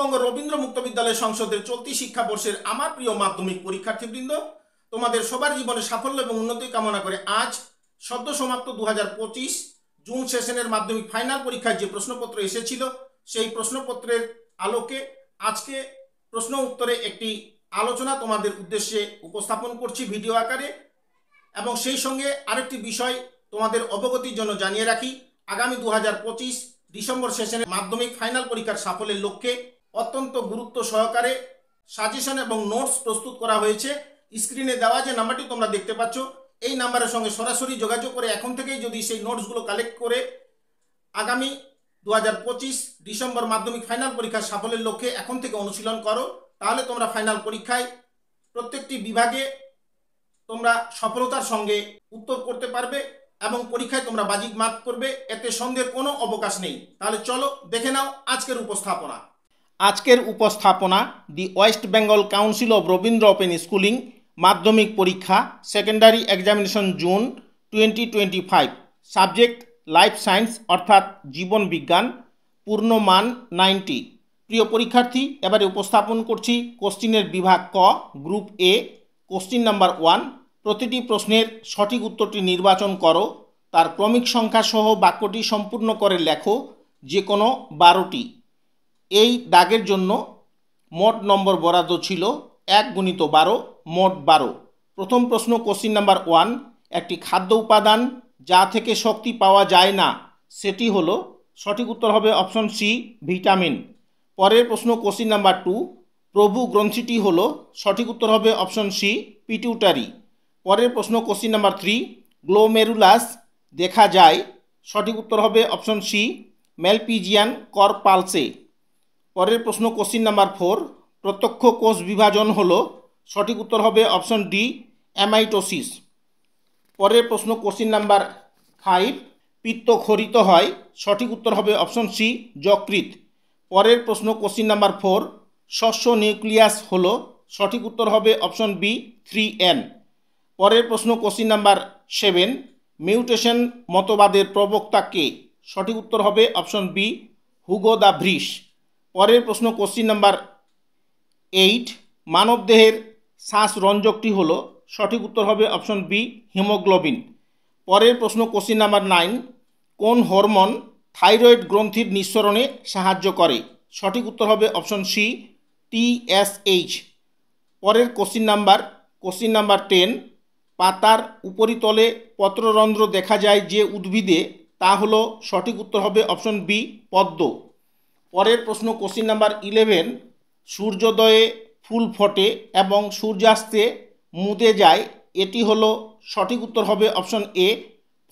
পশ্চিমবঙ্গ রবীন্দ্র মুক্ত বিদ্যালয় সংসদের চলতি শিক্ষাবর্ষের আমার প্রিয় মাধ্যমিক পরীক্ষার্থীবৃন্দ, তোমাদের সবার জীবনে সাফল্য এবং উন্নতি কামনা করে আজ সদ্য সমাপ্ত 2025 জুন সেশনের মাধ্যমিক ফাইনাল পরীক্ষায় যে প্রশ্নপত্র এসেছিল সেই প্রশ্নপত্রের আলোকে আজকে প্রশ্ন উত্তরে একটি আলোচনা তোমাদের উদ্দেশ্যে উপস্থাপন করছি ভিডিও আকারে। এবং সেই সঙ্গে আরেকটি বিষয় তোমাদের অবগতির জন্য জানিয়ে রাখি, আগামী 2025 ডিসেম্বর সেশনের মাধ্যমিক ফাইনাল পরীক্ষার সাফল্যের লক্ষ্যে অত্যন্ত গুরুত্ব সহকারে সাজেশন এবং নোটস প্রস্তুত করা হয়েছে। স্ক্রিনে দেওয়া যে নাম্বারটি তোমরা দেখতে পাচ্ছ এই নাম্বারের সঙ্গে সরাসরি যোগাযোগ করে এখন থেকেই যদি সেই নোটসগুলো কালেক্ট করে আগামী 2025 ডিসেম্বর মাধ্যমিক ফাইনাল পরীক্ষার সাফল্যের লক্ষ্যে এখন থেকে অনুশীলন করো, তাহলে তোমরা ফাইনাল পরীক্ষায় প্রত্যেকটি বিভাগে তোমরা সফলতার সঙ্গে উত্তর করতে পারবে এবং পরীক্ষায় তোমরা বাজিক মার্ক করবে, এতে সন্দেহের কোনো অবকাশ নেই। তাহলে চলো দেখে নাও আজকের উপস্থাপনা। আজকের উপস্থাপনা the West Bengal council of Rabindra open schooling মাধ্যমিক পরীক্ষা secondary examination June 2025, subject life science অর্থাৎ জীবন বিজ্ঞান, পূর্ণমান 90। প্রিয় পরীক্ষার্থী, এবারে উপস্থাপন করছি কোশ্চিনের বিভাগ ক, গ্রুপ এ। কোশ্চিন নাম্বার 1, প্রতিটি প্রশ্নের সঠিক উত্তরটি নির্বাচন করো, তার ক্রমিক সংখ্যা সহ বাক্যটি সম্পূর্ণ করে লেখো, যে কোনো 12টি। এই দাগের জন্য মোট নম্বর বরাদ্দ ছিল 1 × 12 মোট 12। প্রথম প্রশ্ন কোশ্চিন নাম্বার 1, একটি খাদ্য উপাদান যা থেকে শক্তি পাওয়া যায় না সেটি হলো, সঠিক উত্তর হবে অপশন সি ভিটামিন। পরের প্রশ্ন কোশ্চিন নাম্বার 2, প্রভু গ্রন্থিটি হলো, সঠিক উত্তর হবে অপশন সি পিটিউটারি। পরের প্রশ্ন কোশ্চিন নাম্বার 3, গ্লোমেরুলাস দেখা যায়, সঠিক উত্তর হবে অপশন সি ম্যালপিজিয়ান কর্পালসে। পরের প্রশ্ন কোশ্চিন নাম্বার 4, প্রত্যক্ষ কোষ বিভাজন হলো, সঠিক উত্তর হবে অপশন ডি অ্যামাইটোসিস। পরের প্রশ্ন কোশ্চিন নাম্বার 5, পিত্ত ক্ষরিত হয়, সঠিক উত্তর হবে অপশন সি যকৃৎ। পরের প্রশ্ন কোশ্চিন নাম্বার 4, শস্য নিউক্লিয়াস হলো, সঠিক উত্তর হবে অপশন বি 3N। পরের প্রশ্ন কোশ্চিন নাম্বার 7, মিউটেশন মতবাদের প্রবক্তা কে, সঠিক উত্তর হবে option B Hugo de Vries. পরের প্রশ্ন কোশ্চিন নাম্বার 8, মানবদেহের শ্বাসরঞ্জকটি হলো, সঠিক উত্তর হবে অপশন বি হিমোগ্লোবিন। পরের প্রশ্ন কোশ্চিন নাম্বার 9, কোন হরমোন থাইরয়েড গ্রন্থির নিঃসরণে সাহায্য করে, সঠিক উত্তর হবে অপশন সি TSH। পরের কোশ্চিন নাম্বার 10, পাতার উপরিতলে পত্ররন্ধ্র দেখা যায় যে উদ্ভিদে, তা হলো, সঠিক উত্তর হবে অপশন বি পদ্ম। পরের প্রশ্ন কোশ্চিন নাম্বার 11, সূর্যোদয়ে ফুল ফোটে এবং সূর্যাস্তে মুদে যায়, এটি হলো, সঠিক উত্তর হবে অপশন এ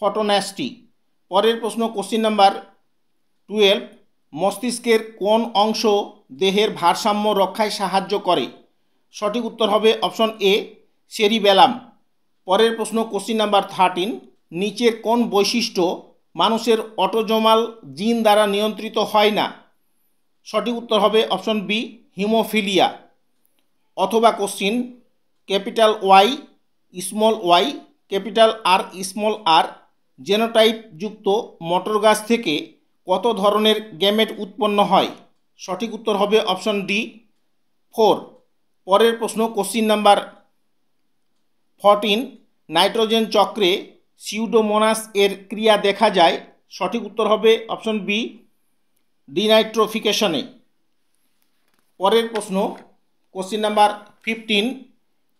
ফটোন্যাস্টি। পরের প্রশ্ন কোশ্চিন নাম্বার 12, মস্তিষ্কের কোন অংশ দেহের ভারসাম্য রক্ষায় সাহায্য করে, সঠিক উত্তর হবে অপশন এ সেরিবেলাম। পরের প্রশ্ন কোশ্চিন নাম্বার 13, নিচের কোন বৈশিষ্ট্য মানুষের অটোজোমাল জিন দ্বারা নিয়ন্ত্রিত হয় না, সঠিক উত্তর হবে অপশন বি হিমোফিলিয়া। অথবা question, capital Y small Y capital R small R genotype যুক্ত মটর গাছ থেকে কত ধরনের গ্যামেট উৎপন্ন হয়, সঠিক উত্তর হবে অপশন ডি 4। পরের প্রশ্ন কোশ্চিন নাম্বার 14, নাইট্রোজেন চক্রে সিউডোমোনাস এর ক্রিয়া দেখা যায়, সঠিক উত্তর হবে অপশন বি ডিনাইট্রোফিকেশনে। পরের প্রশ্ন কোশ্চিন নাম্বার 15,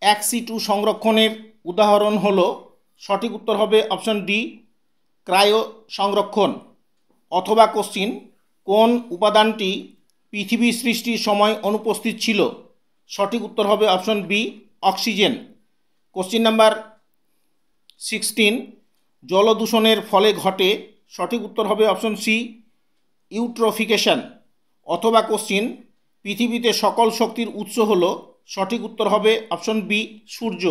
XC2 সংরক্ষণের উদাহরণ হলো, সঠিক উত্তর হবে অপশন ডি ক্রায়ো সংরক্ষণ। অথবা কোশ্চিন, কোন উপাদানটি পৃথিবী সৃষ্টির সময় অনুপস্থিত ছিল, সঠিক উত্তর হবে option B oxygen. Question number 16, জলদূষণের ফলে ঘটে, সঠিক উত্তর হবে অপশন সি ইউট্রোফিকেশন। অথবা কোশ্চিন, পৃথিবীতে সকল শক্তির উৎস হলো, সঠিক উত্তর হবে অপশন বি সূর্য।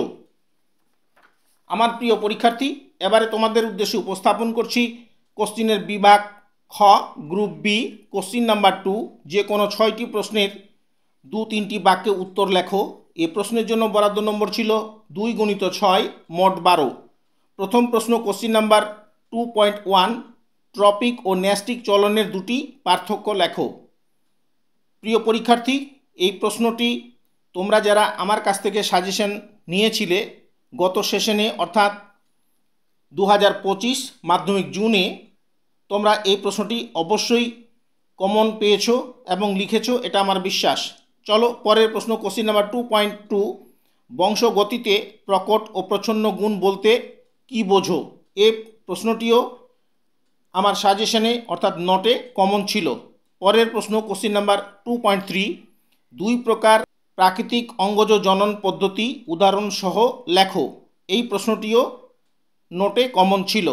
আমার প্রিয় পরীক্ষার্থী, এবারে তোমাদের উদ্দেশ্যে উপস্থাপন করছি কোশ্চিনের বিভাগ খ, গ্রুপ বি। কোশ্চিন নাম্বার 2, যে কোনো 6টি প্রশ্নের 2-3টি বাক্যে উত্তর লেখো। এ প্রশ্নের জন্য বরাদ্দ নম্বর ছিল 2 × 6 মোট 12। প্রথম প্রশ্ন কোশ্চিন নাম্বার 2.1, ট্রপিক ও ন্যাস্টিক চলনের দুটি পার্থক্য লেখো। প্রিয় পরীক্ষার্থী, এই প্রশ্নটি তোমরা যারা আমার কাছ থেকে সাজেশন নিয়েছিলে গত সেশনে অর্থাৎ 2025 মাধ্যমিক জুনে, তোমরা এই প্রশ্নটি অবশ্যই কমন পেয়েছো এবং লিখেছো, এটা আমার বিশ্বাস। চলো পরের প্রশ্ন, কোশ্চিন নাম্বার 2.2, বংশগতিতে প্রকট ও প্রচ্ছন্ন গুণ বলতে কি বোঝো? এই প্রশ্নটিও আমার সাজেশনে অর্থাৎ নোটে কমন ছিল। পরের প্রশ্ন, কোশ্চিন নাম্বার 2.3, দুই প্রকার প্রাকৃতিক অঙ্গজ জনন পদ্ধতি উদাহরণ সহ লেখো। এই প্রশ্নটিও নোটে কমন ছিল।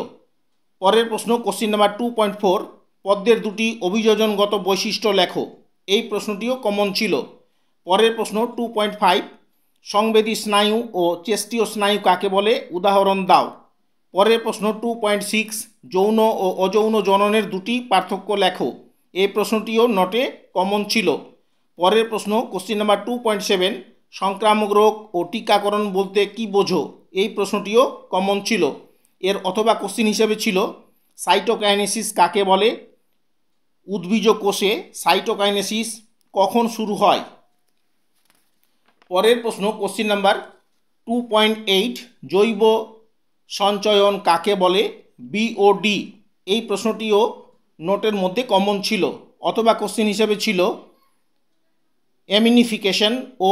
পরের প্রশ্ন, কোশ্চিন নাম্বার 2.4, পদ্মের দুটি অভিযোজনগত বৈশিষ্ট্য লেখো। এই প্রশ্নটিও কমন ছিল। পরের প্রশ্ন 2.5, সংবেদী স্নায়ু ও চেষ্টীয় স্নায়ু কাকে বলে? উদাহরণ দাও। পরের প্রশ্ন 2.6, যৌন ও অযৌন জননের দুটি পার্থক্য লেখো। এই প্রশ্নটিও নোটে কমন ছিল। পরের প্রশ্ন, কোশ্চিন নাম্বার 2.7, সংক্রামক রোগ ও টিকাকরণ বলতে কি বোঝো? এই প্রশ্নটিও কমন ছিল। এর অথবা কোশ্চিন হিসেবে ছিল, সাইটোকাইনেসিস কাকে বলে? উদ্ভিজ কোষে সাইটোকাইনেসিস কখন শুরু হয়? পরের প্রশ্ন, কোশ্চিন নাম্বার 2.8, জৈব সঞ্চয়ন কাকে বলে? বিওডি। এই প্রশ্নটিও নোটের মধ্যে কমন ছিল। অথবা কোশ্চিন হিসেবে ছিল, অ্যামিনিফিকেশন ও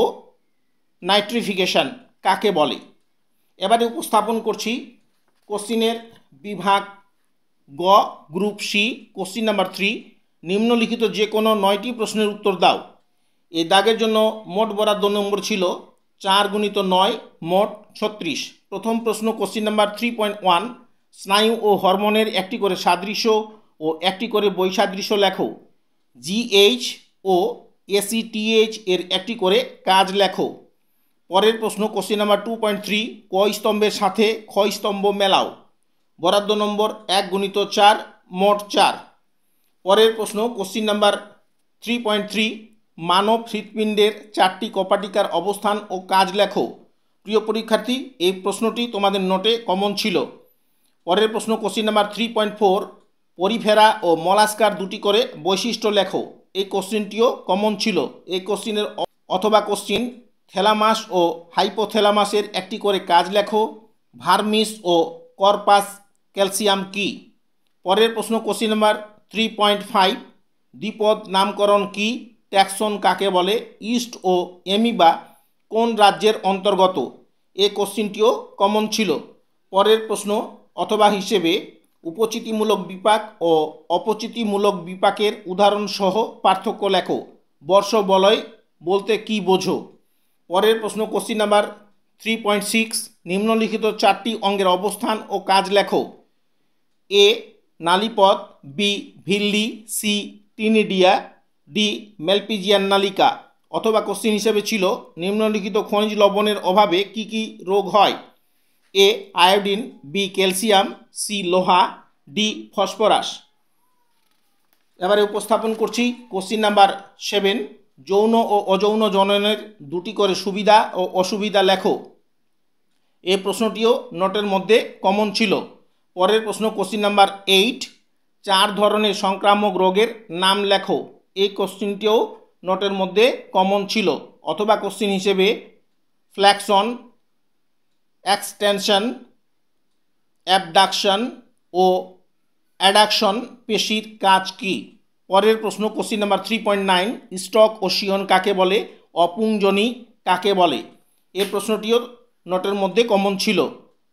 নাইট্রিফিকেশন কাকে বলে? এবারে উপস্থাপন করছি কোশ্চিনের বিভাগ গ, গ্রুপ সি, কোশ্চিন নাম্বার 3, নিম্নলিখিত যে কোনো 9টি প্রশ্নের উত্তর দাও। এই দাগের জন্য মোট বরাদ্দ নম্বর ছিল 4 × 9 মোট 36। প্রথম প্রশ্ন, কোশ্চিন নাম্বার 3.1, স্নায়ু ও হরমোনের একটি করে সাদৃশ্য ও একটি করে বৈসাদৃশ্য লেখো। জিএইচ ও এসিটিএইচ এর একটি করে কাজ লেখো। পরের প্রশ্ন, কোশ্চিন নাম্বার 2.3, ক স্তম্ভের সাথে খ স্তম্ভ মেলাও। বরাদ্দ নম্বর 1 × 4 মোট 4। পরের প্রশ্ন, কোশ্চিন নাম্বার 3.3, মানব হৃৎপিণ্ডের 4টি কপাটিকার অবস্থান ও কাজ লেখো। প্রিয় পরীক্ষার্থী, এই প্রশ্নটি তোমাদের নোটে কমন ছিল। পরের প্রশ্ন, কোশ্চিন নাম্বার 3.4, পরিফেরা ও মলাস্কার দুটি করে বৈশিষ্ট্য লেখো। এই কোশ্চিনটিও কমন ছিল। এই কোশ্চিনের অথবা কোশ্চিন, থ্যালামাস ও হাইপোথ্যালামাসের একটি করে কাজ লেখো। ভার্মিস ও কর্পাস ক্যালসিয়াম কি? পরের প্রশ্ন, কোশ্চিন নাম্বার 3.5, দ্বিপদ নামকরণ কি? ট্যাক্সন কাকে বলে? ইস্ট ও এমিবা কোন রাজ্যের অন্তর্গত? এই কোশ্চিনটিও কমন ছিল। পরের প্রশ্ন অথবা হিসেবে, উপচিতিমূলক বিপাক ও অপচিতিমূলক বিপাকের উদাহরণ সহ পার্থক্য লেখো। বর্ষ বলয় বলতে কি বোঝো? পরের প্রশ্ন, কোশ্চিন নাম্বার 3.6, নিম্নলিখিত 4টি অঙ্গের অবস্থান ও কাজ লেখো। এ, নালীপথ, বি, ভিল্লি, সি, টিনিডিয়া, ডি, মেলপিজিয়ান নালিকা। অথবা কোশ্চিন হিসেবে ছিল, নিম্নলিখিত খনিজ লবণের অভাবে কি কি রোগ হয়? এ, আয়োডিন, বি, ক্যালসিয়াম, সি, লোহা, ডি, ফসফরাস। এবারে উপস্থাপন করছি কোশ্চিন নাম্বার 7, যৌন ও অযৌন জননের দুটি করে সুবিধা ও অসুবিধা লেখো। এই প্রশ্নটিও নোটের মধ্যে কমন ছিল। পরের প্রশ্ন, কোশ্চিন নাম্বার 8, 4 ধরনের সংক্রামক রোগের নাম লেখো। এই কোশ্চিনটিও নোটের মধ্যে কমন ছিল। অথবা কোশ্চিন হিসেবে, ফ্ল্যাকশন, এক্সটেনশন, অ্যাবডাকশন ও অ্যাডাকশন পেশির কাজ কি? পরের প্রশ্ন, কোশ্চিন নাম্বার 3.9, স্টক ও শিয়ন কাকে বলে? অপুংজনি কাকে বলে? এই প্রশ্নটিও নোটের মধ্যে কমন ছিল।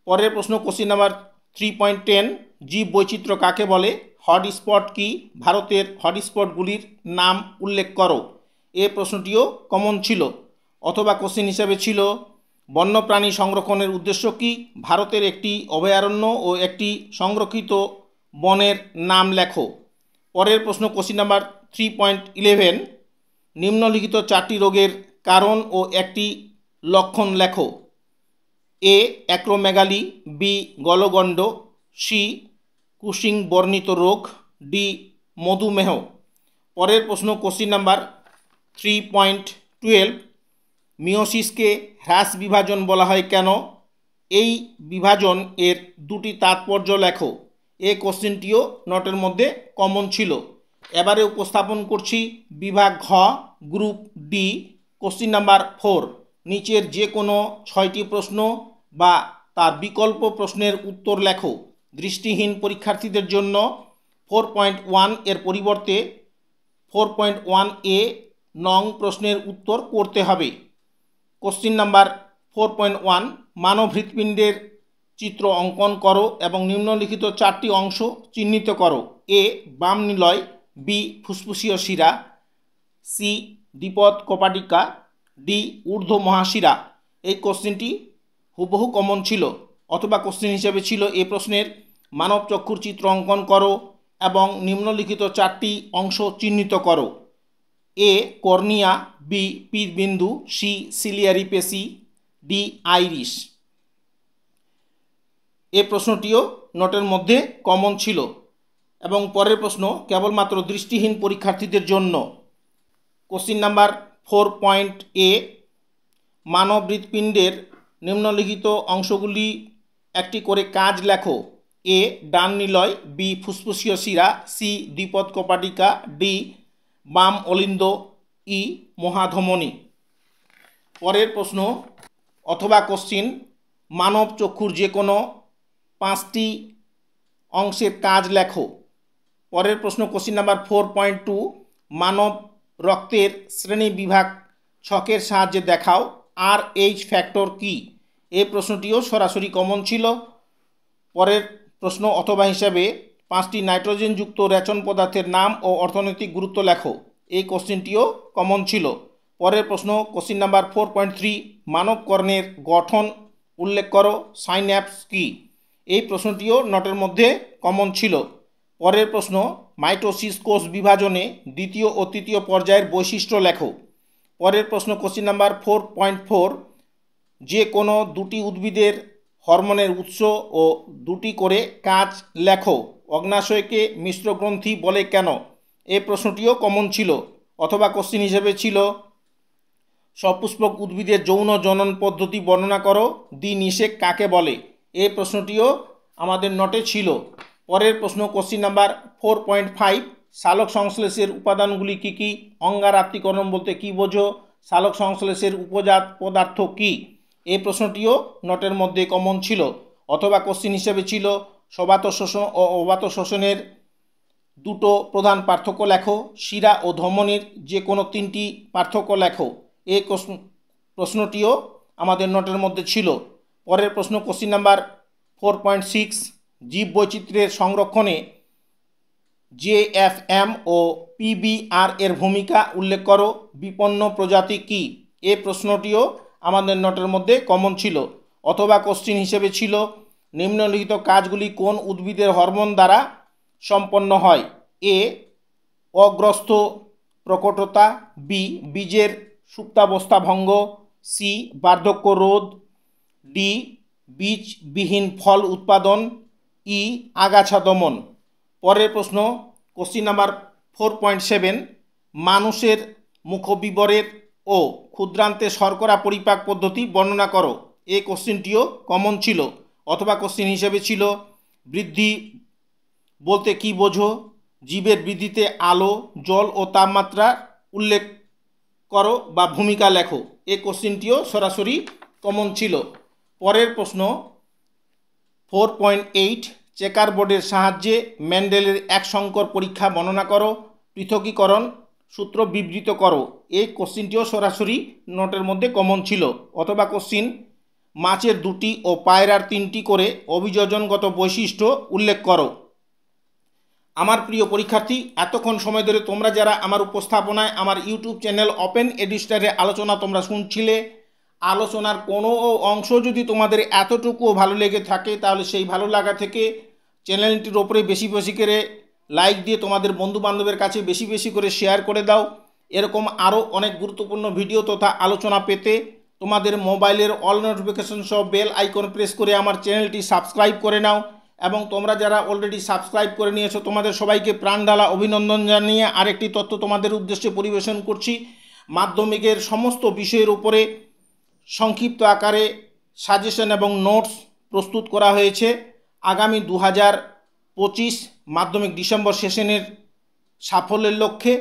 পরের প্রশ্ন, কোশ্চিন নাম্বার 3.10, জীব বৈচিত্র্য কাকে বলে? হটস্পট কি? ভারতের হটস্পটগুলির নাম উল্লেখ করো। এই প্রশ্নটিও কমন ছিল। অথবা কোশ্চিন হিসেবে ছিল, বন্যপ্রাণী সংরক্ষণের উদ্দেশ্য কি? ভারতের একটি অভয়ারণ্য ও একটি সংরক্ষিত বনের নাম লেখো। পরের প্রশ্ন, কোশ্চিন নাম্বার 3.11, নিম্নলিখিত 4টি রোগের কারণ ও একটি লক্ষণ লেখো। এ, অ্যাক্রোমেগালি, বি, গলগণ্ড, সি, কুশিং বর্ণিত রোগ, ডি, মধুমেহ। পরের প্রশ্ন, কোশ্চিন নাম্বার 3.12, মিওসিসকে হ্রাস বিভাজন বলা হয় কেন? এই বিভাজন এর দুটি তাৎপর্য লেখো। এই কোশ্চিনটিও নোটের মধ্যে কমন ছিল। এবারে উপস্থাপন করছি বিভাগ ঘ গ্রুপ ডি কোশ্চিন নাম্বার 4। নিচের যে কোনো 6টি প্রশ্ন বা তার বিকল্প প্রশ্নের উত্তর লেখো। দৃষ্টিহীন পরীক্ষার্থীদের জন্য 4.1 এর পরিবর্তে 4.1 এ নং প্রশ্নের উত্তর করতে হবে। কোশ্চিন নাম্বার 4.1 মানব হৃৎপিণ্ডের চিত্র অঙ্কন করো এবং নিম্নলিখিত 4টি অংশ চিহ্নিত করো। এ বাম নিলয়, বি ফুসফুসীয় শিরা, সি দ্বিপদ কপাটিকা, ডি ঊর্ধ্ব মহাশিরা। এই কোশ্চেনটি হুবহু কমন ছিল, অথবা কোশ্চেন হিসেবে ছিল এ প্রশ্নের মানব চক্ষুর চিত্র অঙ্কন করো এবং নিম্নলিখিত 4টি অংশ চিহ্নিত করো। এ কর্নিয়া, বি পিতবিন্দু, সি সিলিয়ারি পেশি, ডি আইরিস। এ প্রশ্নটিও নোটের মধ্যে কমন ছিল। এবং পরের প্রশ্ন কেবলমাত্র দৃষ্টিহীন পরীক্ষার্থীদের জন্য। কোশ্চিন নাম্বার 4.a মানব হৃৎপিণ্ডের নিম্নলিখিত অংশগুলি একটি করে কাজ লেখো। এ ডান নিলয়, বি ফুসফুসীয় শিরা, সি দ্বিপদ কপাটিকা, ডি বাম অলিন্দ, ই মহাধমনী। পরের প্রশ্ন অথবা কোশ্চিন মানব চক্ষুর যে কোনো 5টি অংশের কাজ লেখো। পরের প্রশ্ন কোশ্চিন নাম্বার 4.2 মানব রক্তের শ্রেণী বিভাগ ছকের সাহায্যে দেখাও। আর এইচ ফ্যাক্টর কি? এই প্রশ্নটিও সরাসরি কমন ছিল। পরের প্রশ্ন অথবা হিসাবে 5টি নাইট্রোজেনযুক্ত রেচন পদার্থের নাম ও অর্থনৈতিক গুরুত্ব লেখো। এই কোশ্চেনটিও কমন ছিল। পরের প্রশ্ন কোশ্চিন নাম্বার 4.3 মানব কর্ণের গঠন উল্লেখ করো। সাইন্যাপস কি? এই প্রশ্নটিও নোটের মধ্যে কমন ছিল। পরের প্রশ্ন মাইটোসিস কোষ বিভাজনে দ্বিতীয় ও তৃতীয় পর্যায়ের বৈশিষ্ট্য লেখো। পরের প্রশ্ন কোশ্চিন নাম্বার 4.4 যে কোনো 2টি উদ্ভিদের হরমোনের উৎস ও 2টি করে কাজ লেখো। অগ্নাশয়কে মিশ্র গ্রন্থি বলে কেন? এই প্রশ্নটিও কমন ছিল, অথবা কোশ্চিন হিসেবে ছিল সপুষ্পক উদ্ভিদের যৌন জনন পদ্ধতি বর্ণনা করো। দ্বিনিষেক কাকে বলে? এই প্রশ্নটিও আমাদের নোটে ছিল। পরের প্রশ্ন কোশ্চিন নাম্বার 4.5 সালোক সংশ্লেষের উপাদানগুলি কি কি? অঙ্গারাত্মীকরণ বলতে কি বোঝো? সালোক সংশ্লেষের উপজাত পদার্থ কি? এই প্রশ্নটিও নোটের মধ্যে কমন ছিল, অথবা কোশ্চিন হিসেবে ছিল সবাত শোষণ ও অবাত শোষণের 2টো প্রধান পার্থক্য লেখো। শিরা ও ধমনীর যে কোনো 3টি পার্থক্য লেখো। এই প্রশ্নটিও আমাদের নোটের মধ্যে ছিল। পরের প্রশ্ন কোশ্চিন নাম্বার 4.6 জীববৈচিত্র্যের সংরক্ষণে জেএফএম ও পিবিআর এর ভূমিকা উল্লেখ করো। বিপন্ন প্রজাতি কি? এই প্রশ্নটিও আমাদের নোটের মধ্যে কমন ছিল, অথবা কোশ্চিন হিসেবে ছিল নিম্নলিখিত কাজগুলি কোন উদ্ভিদের হরমোন দ্বারা সম্পন্ন হয়? এ অগ্রস্ত প্রকটতা, বি বীজের সুপ্তাবস্থা ভঙ্গ, সি বার্ধক্য রোধ, ডি বীজবিহীন ফল উৎপাদন, ই আগাছা দমন। পরের প্রশ্ন কোশ্চিন নাম্বার 4.7 মানুষের মুখবিবরের ও ক্ষুদ্রান্তে শর্করা পরিপাক পদ্ধতি বর্ণনা করো। এই কোশ্চিনটিও কমন ছিল, অথবা কোশ্চিন হিসেবে ছিল বৃদ্ধি বলতে কি বোঝো? জীবের বৃদ্ধিতে আলো, জল ও তাপমাত্রা উল্লেখ করো বা ভূমিকা লেখো। এই কোশ্চিনটিও সরাসরি কমন ছিল। পরের প্রশ্ন 4.8 চেকার বোর্ডের সাহায্যে মেন্ডেলের এক সংকর পরীক্ষা বর্ণনা করো। পৃথকীকরণ সূত্র বিবৃত করো। এই কোশ্চিনটিও সরাসরি নোটের মধ্যে কমন ছিল, অথবা কোশ্চিন মাছের 2টি ও পায়রার 3টি করে অভিযোজনগত বৈশিষ্ট্য উল্লেখ করো। আমার প্রিয় পরীক্ষার্থী, এতক্ষণ সময় ধরে তোমরা যারা আমার উপস্থাপনায় আমার ইউটিউব চ্যানেল ওপেন এডুস্টারের আলোচনা তোমরা শুনছিলে, আলোচনার কোনো অংশ যদি তোমাদের এতটুকুও ভালো লেগে থাকে, তাহলে সেই ভালো লাগা থেকে চ্যানেলটির ওপরে বেশি বেশি করে লাইক দিয়ে তোমাদের বন্ধুবান্ধবের কাছে বেশি বেশি করে শেয়ার করে দাও। এরকম আরও অনেক গুরুত্বপূর্ণ ভিডিও তথা আলোচনা পেতে তোমাদের মোবাইলের অল নোটিফিকেশন সহ বেল আইকন প্রেস করে আমার চ্যানেলটি সাবস্ক্রাইব করে নাও। এবং তোমরা যারা অলরেডি সাবস্ক্রাইব করে নিয়েছো তোমাদের সবাইকে প্রাণঢালা অভিনন্দন জানিয়ে আরেকটি তথ্য তোমাদের উদ্দেশ্যে পরিবেশন করছি। মাধ্যমিকের সমস্ত বিষয়ের উপরে সংক্ষিপ্ত আকারে সাজেশন এবং নোটস প্রস্তুত করা হয়েছে। আগামী 2025 মাধ্যমিক ডিসেম্বর সাফল্যের লক্ষ্যে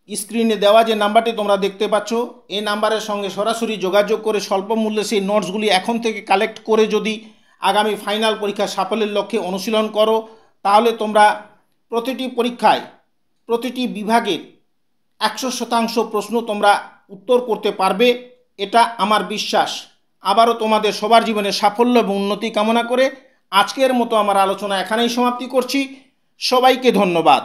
স্ক্রিনে দেওয়া যে নাম্বারটি তোমরা দেখতে পাচ্ছ এই নাম্বারের সঙ্গে সরাসরি যোগাযোগ করে স্বল্প মূল্যে সেই নোটসগুলি এখন থেকে কালেক্ট করে যদি আগামী ফাইনাল পরীক্ষা সাফল্যের লক্ষ্যে অনুশীলন করো তাহলে তোমরা প্রতিটি পরীক্ষায় প্রতিটি বিভাগের 100% প্রশ্ন তোমরা উত্তর করতে পারবে, এটা আমার বিশ্বাস। আবারও তোমাদের সবার জীবনে সাফল্য এবং উন্নতি কামনা করে আজকের মতো আমার আলোচনা এখানেই সমাপ্তি করছি। সবাইকে ধন্যবাদ।